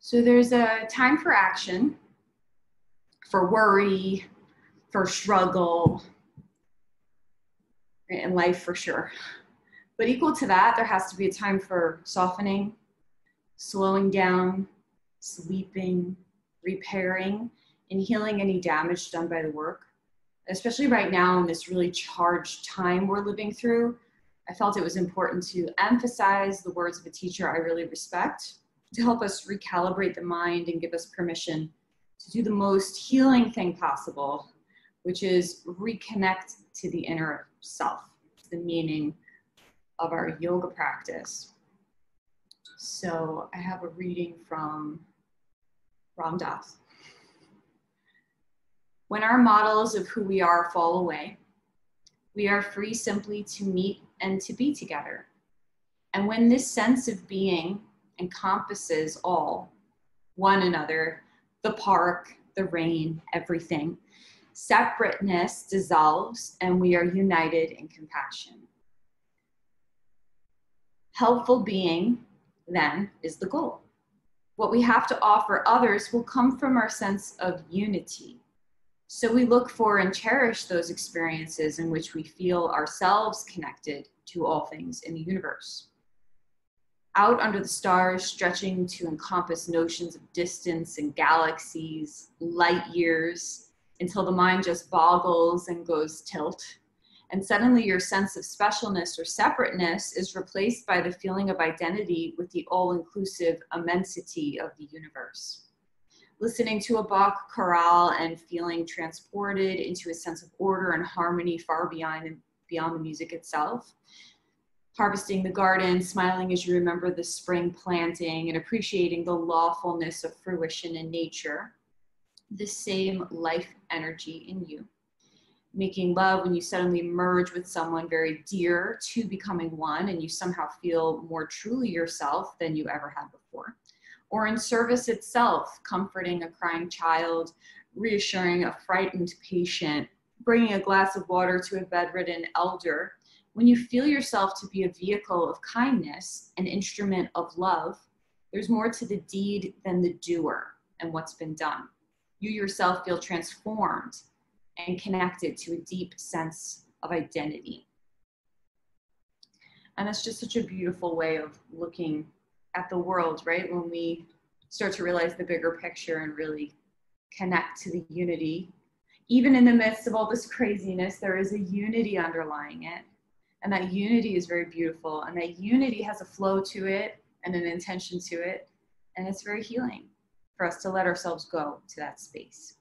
So there's a time for action, for worry, for struggle, in life for sure. But equal to that, there has to be a time for softening, slowing down, sleeping, repairing, and healing any damage done by the work. Especially right now in this really charged time we're living through, I felt it was important to emphasize the words of a teacher I really respect to help us recalibrate the mind and give us permission to do the most healing thing possible, which is reconnect to the inner self, the meaning of our yoga practice. So I have a reading from Ram Dass. When our models of who we are fall away, we are free simply to meet and to be together. And when this sense of being encompasses all, one another, the park, the rain, everything, separateness dissolves and we are united in compassion. Helpful being, then, is the goal. What we have to offer others will come from our sense of unity. So we look for and cherish those experiences in which we feel ourselves connected to all things in the universe. Out under the stars, stretching to encompass notions of distance and galaxies, light years, until the mind just boggles and goes tilt. And suddenly your sense of specialness or separateness is replaced by the feeling of identity with the all-inclusive immensity of the universe. Listening to a Bach chorale and feeling transported into a sense of order and harmony far beyond the music itself. Harvesting the garden, smiling as you remember the spring planting, and appreciating the lawfulness of fruition in nature. The same life energy in you. Making love when you suddenly merge with someone very dear to becoming one, and you somehow feel more truly yourself than you ever had before. Or in service itself, comforting a crying child, reassuring a frightened patient, bringing a glass of water to a bedridden elder. When you feel yourself to be a vehicle of kindness, an instrument of love, there's more to the deed than the doer and what's been done. You yourself feel transformed and connected to a deep sense of identity. And that's just such a beautiful way of looking at the world, right? When we start to realize the bigger picture and really connect to the unity. Even in the midst of all this craziness, there is a unity underlying it. And that unity is very beautiful. And that unity has a flow to it and an intention to it. And it's very healing for us to let ourselves go to that space.